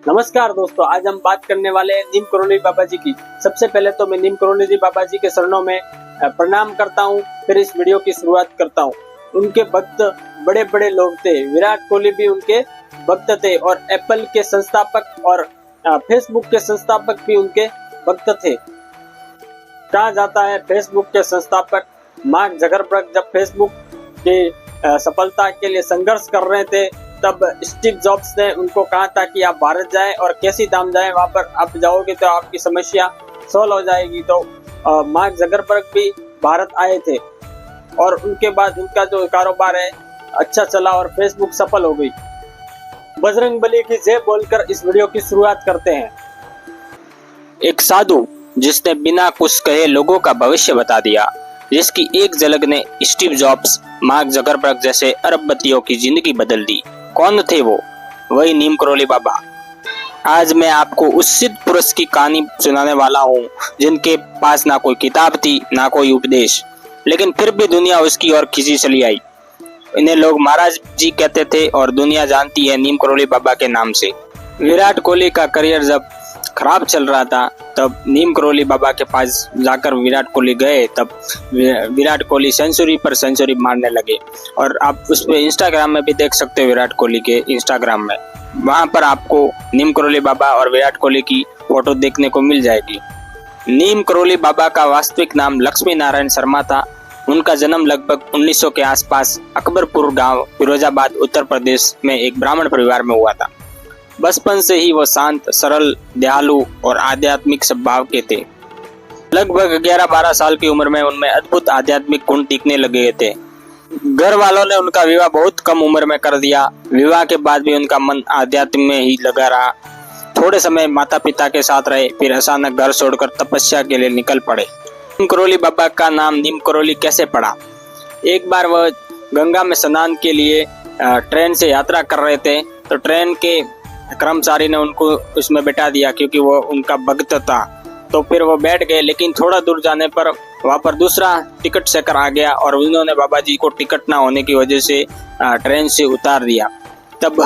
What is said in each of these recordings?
नमस्कार दोस्तों, आज हम बात करने वाले हैं नीम करोली बाबा जी की। सबसे पहले तो मैं नीम करोली जी बाबा जी के चरणों में प्रणाम करता हूं, फिर इस वीडियो की शुरुआत करता हूं। उनके भक्त बड़े बड़े लोग थे, विराट कोहली भी उनके भक्त थे और एप्पल के संस्थापक और फेसबुक के संस्थापक भी उनके भक्त थे। कहा जाता है फेसबुक के संस्थापक मार्क ज़करबर्ग जब फेसबुक की सफलता के लिए संघर्ष कर रहे थे, तब स्टीव जॉब्स ने उनको कहा था कि आप भारत जाएं और कैसी धाम जाएं, वहां पर आप जाओगे तो आपकी समस्या सॉल्व हो जाएगी। तो मार्क ज़करबर्ग भी भारत आए थे और उनके बाद उनका जो कारोबार है अच्छा चला और फेसबुक सफल हो गई। बजरंगबली की जय बोलकर इस वीडियो की शुरुआत करते हैं। एक साधु जिसने बिना कुछ कहे लोगों का भविष्य बता दिया, जिसकी एक झलक ने स्टीव जॉब्स, मार्क ज़करबर्ग जैसे अरबपतियों की जिंदगी बदल दी। कौन थे वो? वही नीम करोली बाबा। आज मैं आपको उस सिद्ध पुरुष की कहानी सुनाने वाला हूँ जिनके पास ना कोई किताब थी ना कोई उपदेश, लेकिन फिर भी दुनिया उसकी ओर खींची चली आई। इन्हें लोग महाराज जी कहते थे और दुनिया जानती है नीम करोली बाबा के नाम से। विराट कोहली का करियर जब खराब चल रहा था, तब नीम करोली बाबा के पास जाकर विराट कोहली गए। तब विराट कोहली सेंचुरी पर सेंचुरी मारने लगे और आप उस पे इंस्टाग्राम में भी देख सकते हो, विराट कोहली के इंस्टाग्राम में। वहां पर आपको नीम करोली बाबा और विराट कोहली की फोटो देखने को मिल जाएगी। नीम करोली बाबा का वास्तविक नाम लक्ष्मी नारायण शर्मा था। उनका जन्म लगभग 1900 के आसपास अकबरपुर गांव, फिरोजाबाद, उत्तर प्रदेश में एक ब्राह्मण परिवार में हुआ था। बचपन से ही वो शांत, सरल, दयालु और आध्यात्मिक स्वभाव के थे। लगभग 11-12 साल की उम्र में उनमें अद्भुत आध्यात्मिक गुण दिखने लगे थे। घर वालों ने उनका विवाह बहुत कम उम्र में कर दिया। विवाह के बाद भी उनका मन आध्यात्म में ही लगा रहा। थोड़े समय माता पिता के साथ रहे, फिर अचानक घर छोड़कर तपस्या के लिए निकल पड़े। नीम करोली बाबा का नाम नीम करोली कैसे पड़ा? एक बार वह गंगा में स्नान के लिए ट्रेन से यात्रा कर रहे थे, तो ट्रेन के कर्मचारी ने उनको उसमें बैठा दिया क्योंकि वो उनका भक्त था। तो फिर वो बैठ गए, लेकिन थोड़ा दूर जाने पर वहाँ पर दूसरा टिकट चेकर आ गया और उन्होंने बाबा जी को टिकट ना होने की वजह से ट्रेन से उतार दिया। तब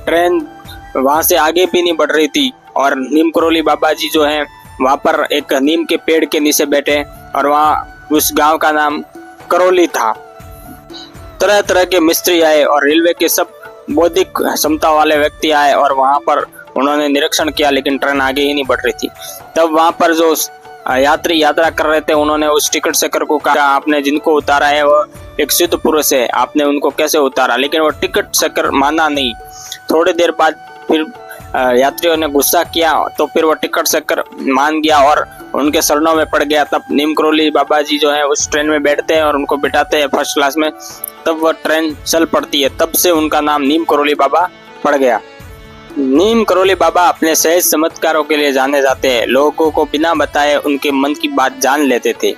ट्रेन वहाँ से आगे भी नहीं बढ़ रही थी और नीम करोली बाबा जी जो हैं वहाँ पर एक नीम के पेड़ के नीचे बैठे और वहाँ उस गांव का नाम करोली था। तरह तरह के मिस्त्री आए और रेलवे के सब बौद्धिक क्षमता वाले व्यक्ति आए और वहां पर उन्होंने निरीक्षण किया, लेकिन ट्रेन आगे ही नहीं बढ़ रही थी। तब वहां पर जो यात्री यात्रा कर रहे थे, उन्होंने उस टिकट चेकर को कहा, आपने जिनको उतारा है वो एक सिद्ध पुरुष है, आपने उनको कैसे उतारा? लेकिन वो टिकट चेकर माना नहीं। थोड़ी देर बाद फिर यात्रियों ने गुस्सा किया, तो फिर वो टिकट चेकर मान गया और उनके शरणों में पड़ गया। तब नीम करोली बाबा जी जो है उस ट्रेन में बैठते हैं और उनको बिठाते हैं फर्स्ट क्लास में। तब वह ट्रेन चल पड़ती है। तब से उनका नाम नीम करोली बाबा पड़ गया। नीम करोली बाबा अपने सहज चमत्कारों के लिए जाने जाते हैं। लोगों को बिना बताए उनके मन की बात जान लेते थे।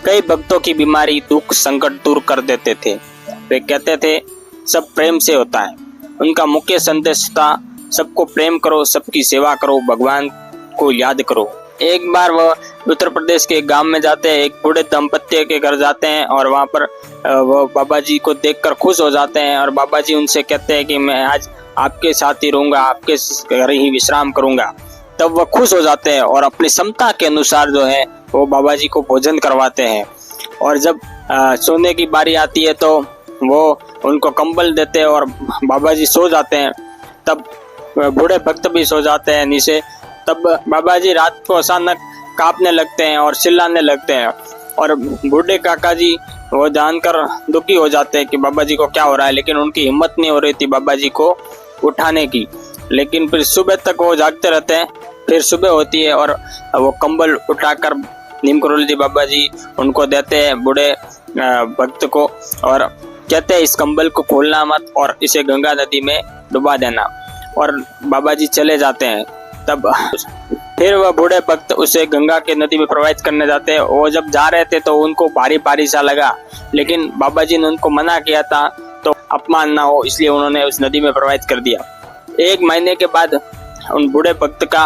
कई भक्तों की बीमारी, दुख, संकट दूर कर देते थे। वे कहते थे सब प्रेम से होता है। उनका मुख्य संदेश था सबको प्रेम करो, सबकी सेवा करो, भगवान को याद करो। एक बार वह उत्तर प्रदेश के गांव में जाते हैं, एक बूढ़े दंपत्ति के घर जाते हैं और वहां पर वो बाबा जी को देखकर खुश हो जाते हैं और बाबा जी उनसे कहते हैं कि मैं आज आपके साथ ही रहूंगा, आपके घर ही विश्राम करूंगा। तब वह खुश हो जाते हैं और अपनी क्षमता के अनुसार जो है वो बाबा जी को भोजन करवाते हैं। और जब सोने की बारी आती है तो वो उनको कंबल देते हैं और बाबा जी सो जाते हैं। तब बूढ़े भक्त भी सो जाते हैं नीचे। तब बाबा जी रात को अचानक कांपने लगते हैं और चिल्लाने लगते हैं और बूढ़े काका जी वो जानकर दुखी हो जाते हैं कि बाबा जी को क्या हो रहा है, लेकिन उनकी हिम्मत नहीं हो रही थी बाबा जी को उठाने की। लेकिन फिर सुबह तक वो जागते रहते हैं। फिर सुबह होती है और वो कंबल उठाकर नीम करोली जी बाबा जी उनको देते हैं बूढ़े भक्त को और कहते हैं इस कंबल को खोलना मत और इसे गंगा नदी में डुबा देना। और बाबा जी चले जाते हैं। तब फिर वह बूढ़े भक्त उसे गंगा के नदी में प्रवाहित करने जाते हैं। वो जब जा रहे थे तो उनको भारी भारी सा लगा, लेकिन बाबा जी ने उनको मना किया था तो अपमान ना हो, इसलिए उन्होंने उस नदी में प्रवाहित कर दिया। 1 महीने के बाद उन बूढ़े भक्त का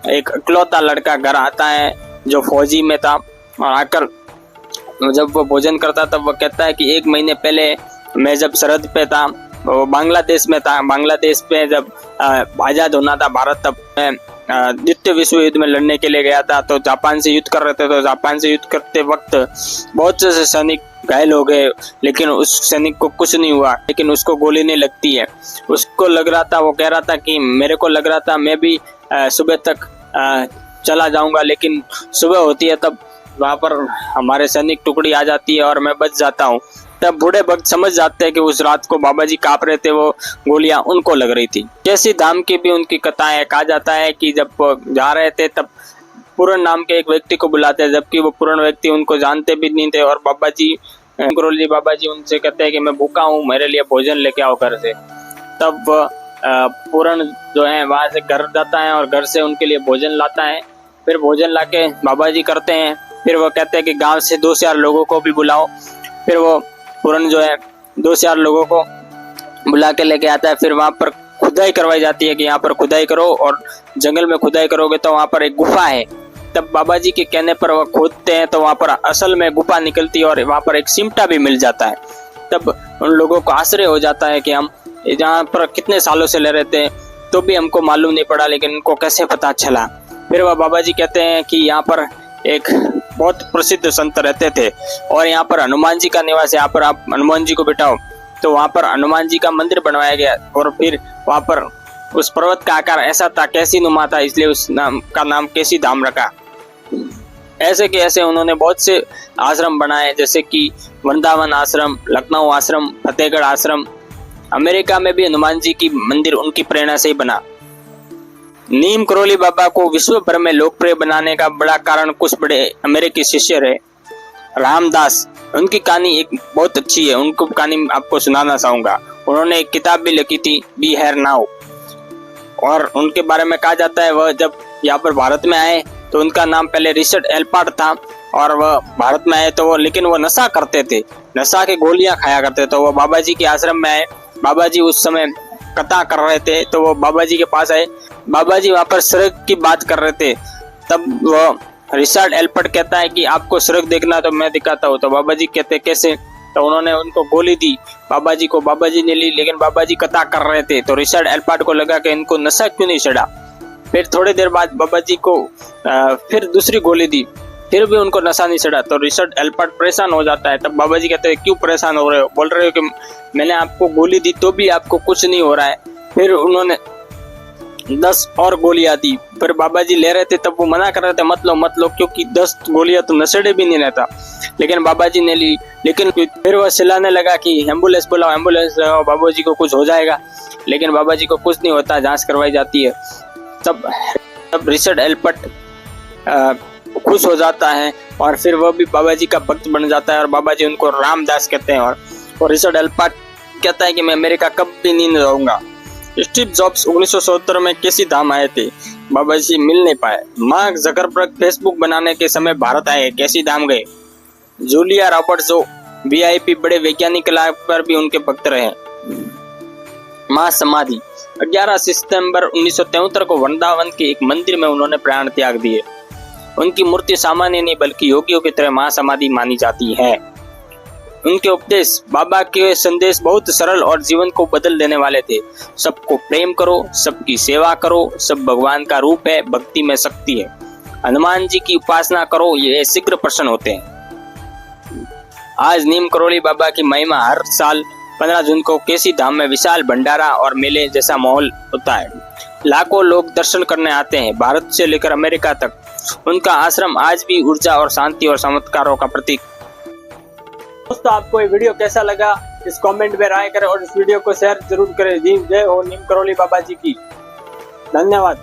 एक इकलौता लड़का घर आता है जो फौजी में था और आकर जब वो भोजन करता तब वो कहता है कि 1 महीने पहले मैं जब सरहद पे था वो बांग्लादेश में था। बांग्लादेश पे जब आज़ाद होना था भारत, तब मैं द्वितीय विश्व युद्ध में लड़ने के लिए गया था। तो जापान से युद्ध कर रहे थे, तो जापान से युद्ध करते वक्त बहुत से सैनिक घायल हो गए, लेकिन उस सैनिक को कुछ नहीं हुआ, लेकिन उसको गोली नहीं लगती है। उसको लग रहा था, वो कह रहा था कि मेरे को लग रहा था मैं भी सुबह तक चला जाऊंगा, लेकिन सुबह होती है तब वहाँ पर हमारे सैनिक टुकड़ी आ जाती है और मैं बच जाता हूँ। तब बूढ़े भक्त समझ जाते हैं कि उस रात को बाबा जी कांप रहे थे, वो गोलियां उनको लग रही थी। कैसी धाम की भी उनकी कथाएं, कहा जाता है कि जब वो जा रहे थे तब पूरन नाम के एक व्यक्ति को बुलाते हैं, जबकि वो पूरन व्यक्ति उनको जानते भी नहीं थे। और बाबा जी, करोली बाबा जी उनसे कहते हैं कि मैं भूखा हूँ, मेरे लिए भोजन लेके आओ घर से। तब पूरन जो है वहाँ से घर जाता है और घर से उनके लिए भोजन लाता है। फिर भोजन लाके बाबा जी करते हैं। फिर वो कहते हैं कि गांव से 2-4 लोगों को भी बुलाओ। फिर वो पूरन जो है 2-4 लोगों को बुला के लेके आता है। फिर वहाँ पर खुदाई करवाई जाती है कि यहाँ पर खुदाई करो, और जंगल में खुदाई करोगे तो वहाँ पर एक गुफा है। तब बाबा जी के कहने पर वो खोदते हैं, तो वहाँ पर असल में गुफा निकलती है और वहाँ पर एक सिमटा भी मिल जाता है। तब उन लोगों को आश्चर्य हो जाता है कि हम यहाँ पर कितने सालों से ले रहे थे तो भी हमको मालूम नहीं पड़ा, लेकिन इनको कैसे पता चला। फिर वह बाबा जी कहते हैं कि यहाँ पर एक बहुत प्रसिद्ध संत रहते थे और यहाँ पर हनुमान जी का निवास है, यहाँ पर आप हनुमान जी को बिठाओ। तो वहाँ पर हनुमान जी का मंदिर बनवाया गया और फिर वहाँ पर उस पर्वत का आकार ऐसा था, कैसी नुमा था, इसलिए उस नाम का नाम कैसी धाम रखा। ऐसे के ऐसे उन्होंने बहुत से आश्रम बनाए, जैसे कि वृंदावन आश्रम, लखनऊ आश्रम, फतेहगढ़ आश्रम। अमेरिका में भी हनुमान जी की मंदिर उनकी प्रेरणा से ही बना। नीम करोली बाबा को विश्व भर में लोकप्रिय बनाने का बड़ा कारण कुछ बड़े अमेरिकी शिष्य रहे। रामदास, उनकी कहानी एक बहुत अच्छी है, उनको कहानी आपको सुनाना चाहूंगा। उन्होंने एक किताब भी लिखी थी, बी हेयर नाउ, और उनके बारे में कहा जाता है वह जब यहाँ पर भारत में आए तो उनका नाम पहले रिचर्ड एल्पार्ट था, और वह भारत में आए तो वो, लेकिन वो नशा करते थे, नशा की गोलियां खाया करते। तो वो बाबा जी के आश्रम में आए। बाबा जी उस समय कथा कर रहे थे, तो वो बाबा जी के पास आए। बाबा जी वहाँ पर स्वर्ग की बात कर रहे थे। तब वो रिचर्ड एल्पर्ट कहता है कि आपको स्वर्ग देखना तो मैं दिखाता हूँ। तो बाबा जी कहते कैसे? तो उन्होंने उनको गोली दी बाबा जी को, बाबा जी ने ली, लेकिन बाबा जी कथा कर रहे थे। तो रिचर्ड एल्पर्ट को लगा कि इनको नशा क्यों नहीं चढ़ा। फिर थोड़ी देर बाद बाबा जी को फिर दूसरी गोली दी, फिर भी उनको नशा नहीं चढ़ा। तो रिचर्ड एल्पर्ट परेशान हो जाता है। तब बाबा जी कहते हैं क्यों परेशान हो रहे हो? बोल रहे हो कि मैंने आपको गोली दी तो भी आपको कुछ नहीं हो रहा है। फिर उन्होंने 10 और गोलियां दी। फिर बाबा जी ले रहे थे, तब वो मना कर रहे थे मत लो, क्योंकि 10 गोलियां तो नशेड़े भी नहीं रहता। लेकिन बाबा जी ने ली। लेकिन फिर वह चिल्लाने लगा कि एम्बुलेंस बुलाओ, एम्बुलेंस लगाओ, बाबा जी को कुछ हो जाएगा। लेकिन बाबा जी को कुछ नहीं होता, जांच करवाई जाती है। तब रिचर्ड एल्पर्ट खुश हो जाता है और फिर वह भी बाबा जी का भक्त बन जाता है और बाबा जी उनको रामदास कहते हैं। और रिचर्ड एल्पर्ट कहता है कि मैं अमेरिका कब भी नहीं जाऊंगा। स्टीव जॉब्स 1970 में कैसी धाम आए थे, बाबा जी मिल नहीं पाए। मार्क ज़करबर्ग फेसबुक बनाने के समय भारत आए, कैसी धाम गए। जूलिया रॉबर्ट्स जो वीआईपी बड़े वैज्ञानिक कलाकार भी उनके भक्त रहे। मां समाधि 11 सितंबर 1973 को वृंदावन के एक मंदिर में उन्होंने प्राण त्याग दिए। उनकी मूर्ति सामान्य नहीं बल्कि योगियों की तरह महासमाधि मानी जाती है। उनके उपदेश, बाबा के संदेश बहुत सरल और जीवन को बदल देने वाले थे। सबको प्रेम करो, सबकी सेवा करो, सब भगवान का रूप है, भक्ति में शक्ति है। हनुमान जी की उपासना करो, ये शीघ्र प्रसन्न होते हैं। आज नीम करोली बाबा की महिमा हर साल 15 जून को केसी धाम में विशाल भंडारा और मेले जैसा माहौल होता है। लाखों लोग दर्शन करने आते हैं, भारत से लेकर अमेरिका तक। उनका आश्रम आज भी ऊर्जा और शांति और चमत्कारों का प्रतीक। दोस्तों, आपको ये वीडियो कैसा लगा इस कमेंट में राय करें और इस वीडियो को शेयर जरूर करें। जय हो नीम करोली बाबा जी की। धन्यवाद।